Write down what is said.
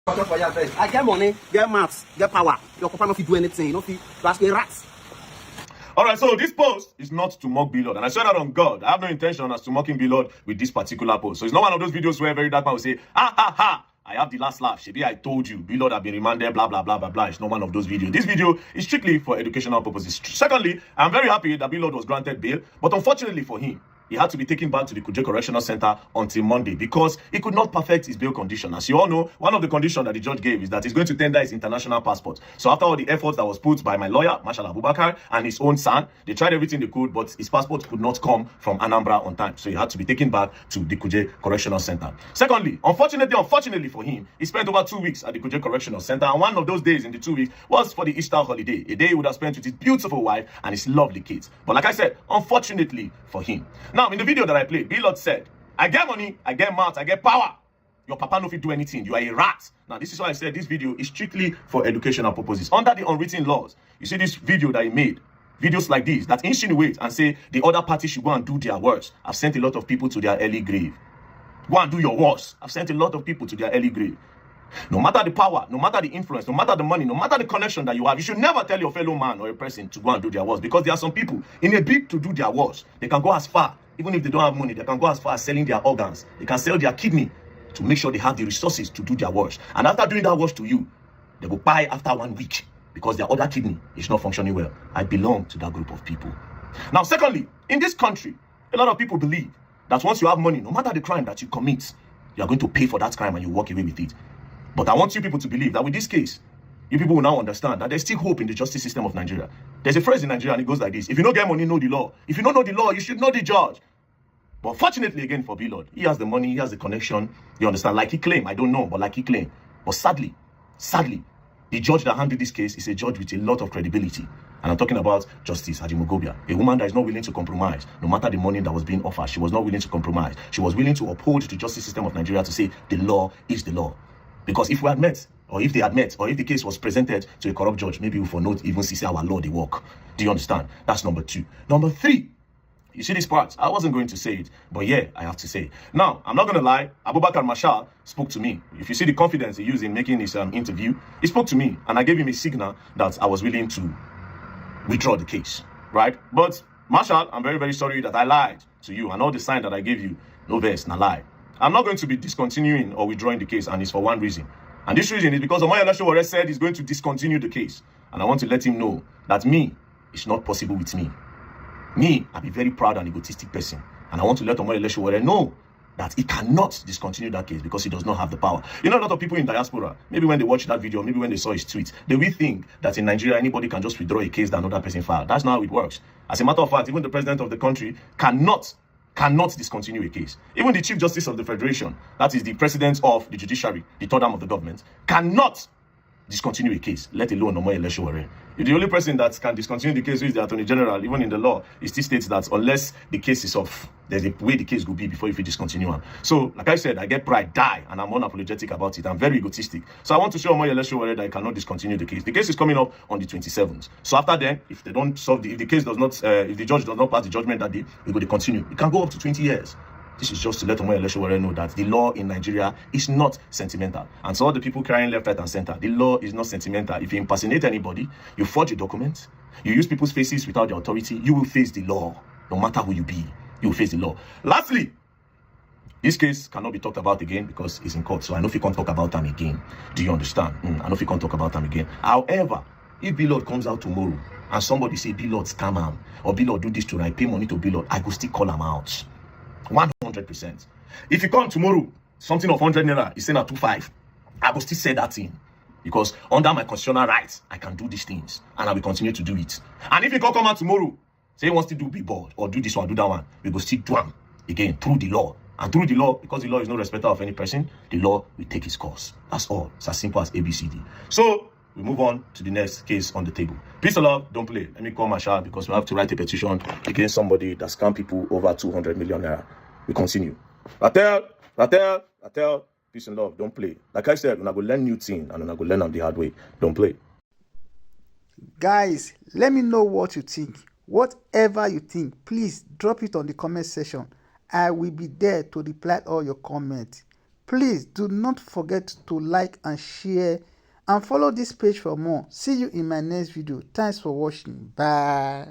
I get money, get maths, get power. Your papa not do anything, you know, ask a rat. All right, so this post is not to mock B-Lord, and I swear that on God, I have no intention as to mocking B-Lord with this particular post. So it's not one of those videos where VeryDarkMan will say, ha ha ha, I have the last laugh. Shebi, I told you, B-Lord have been remanded, blah, blah, blah, blah, blah. It's not one of those videos. This video is strictly for educational purposes. Secondly, I'm very happy that B-Lord was granted bail, but unfortunately for him, he had to be taken back to the Kuje Correctional Center until Monday because he could not perfect his bail condition. As you all know, one of the conditions that the judge gave is that he's going to tender his international passport. So after all the efforts that was put by my lawyer, Marshal Abubakar, and his own son, they tried everything they could, but his passport could not come from Anambra on time. So he had to be taken back to the Kuje Correctional Center. Secondly, unfortunately for him, he spent over 2 weeks at the Kuje Correctional Center, and one of those days in the 2 weeks was for the Easter holiday, a day he would have spent with his beautiful wife and his lovely kids. But like I said, unfortunately for him. Now, in the video that I played, B-Lord said, I get money, I get mouth, I get power. Your papa no fit do anything. You are a rat. Now, this is why I said this video is strictly for educational purposes. Under the unwritten laws, you see this video that he made, videos like this that insinuate and say the other party should go and do their worst. I've sent a lot of people to their early grave. Go and do your worst. I've sent a lot of people to their early grave. No matter the power, no matter the influence, no matter the money, no matter the connection that you have, you should never tell your fellow man or a person to go and do their worst, because there are some people in a bid to do their worst. They can go as far, even if they don't have money, they can go as far as selling their organs. They can sell their kidney to make sure they have the resources to do their worst. And after doing that worst to you, they will buy after 1 week because their other kidney is not functioning well. I belong to that group of people. Now, secondly, in this country, a lot of people believe that once you have money, no matter the crime that you commit, you are going to pay for that crime and you walk away with it. But I want you people to believe that with this case, you people will now understand that there's still hope in the justice system of Nigeria. There's a phrase in Nigeria and it goes like this: if you don't get money, know the law. If you don't know the law, you should know the judge. But fortunately, again, for B-Lord, he has the money, he has the connection. You understand? Like he claimed, I don't know, but like he claimed. But sadly, the judge that handled this case is a judge with a lot of credibility. And I'm talking about Justice Ajimogobia, a woman that is not willing to compromise. No matter the money that was being offered, she was not willing to compromise. She was willing to uphold the justice system of Nigeria to say the law is the law. Because if we had met, or if they had met, or if the case was presented to a corrupt judge, maybe we will not even see our law they work. Do you understand? That's number 2. Number 3, you see this part? I wasn't going to say it, but yeah, I have to say it. Now, I'm not going to lie. Abubakar Marshal spoke to me. If you see the confidence he used in making his interview, he spoke to me, and I gave him a signal that I was willing to withdraw the case, right? But Marshal, I'm very, very sorry that I lied to you, and all the sign that I gave you, no verse, no lie. I'm not going to be discontinuing or withdrawing the case, and it's for one reason. And this reason is because Omoyele Sowore said he's going to discontinue the case. And I want to let him know that it's not possible with me. I'm a very proud and egotistic person. And I want to let Omoyele Sowore know that he cannot discontinue that case because he does not have the power. You know, a lot of people in diaspora, maybe when they watch that video, maybe when they saw his tweet, they will think that in Nigeria, anybody can just withdraw a case that another person filed. That's not how it works. As a matter of fact, even the president of the country cannot discontinue a case. Even the Chief Justice of the Federation, that is the president of the judiciary, the third arm of the government, cannot discontinue a case, let alone Omoyele Sowore. The only person that can discontinue the case is the Attorney General. Even in the law, it still states that unless the case is off, there's a way the case will be before if you discontinue it. So, like I said, I get pride, and I'm unapologetic about it. I'm very egotistic. So I want to show Omoyele Sowore that I cannot discontinue the case. The case is coming up on the 27th. So after then, if they don't solve if the case does not, if the judge does not pass the judgment that day, we go to continue. It can go up to 20 years. This is just to let Omoyele Sowore know that the law in Nigeria is not sentimental. And so all the people crying left, right, and center, the law is not sentimental. If you impersonate anybody, you forge a document, you use people's faces without the authority, you will face the law. No matter who you be, you will face the law. Lastly, this case cannot be talked about again because it's in court. So I know if you can't talk about them again. Do you understand? I know if you can't talk about them again. However, if B-Lord comes out tomorrow and somebody say B-Lord scam him or B-Lord do this to I pay money to B-Lord, I go still call him out. 100%. If you come tomorrow, something of 100 naira is saying at 25, I will still say that thing because under my constitutional rights, I can do these things and I will continue to do it. And if you come out tomorrow, say he wants to do big board or do this one, do that one, we will still do them again through the law. And through the law, because the law is no respecter of any person, the law will take its course. That's all. It's as simple as ABCD. So we move on to the next case on the table. Peace and love, don't play. Let me call Marshal because we have to write a petition against somebody that scam people over 200 million naira. We continue. I tell, peace and love, don't play. Like I said, when I go learn new thing and when I go learn on the hard way, don't play. Guys, let me know what you think. Whatever you think, please drop it on the comment section. I will be there to reply all your comments. Please do not forget to like and share and follow this page for more. See you in my next video. Thanks for watching. Bye.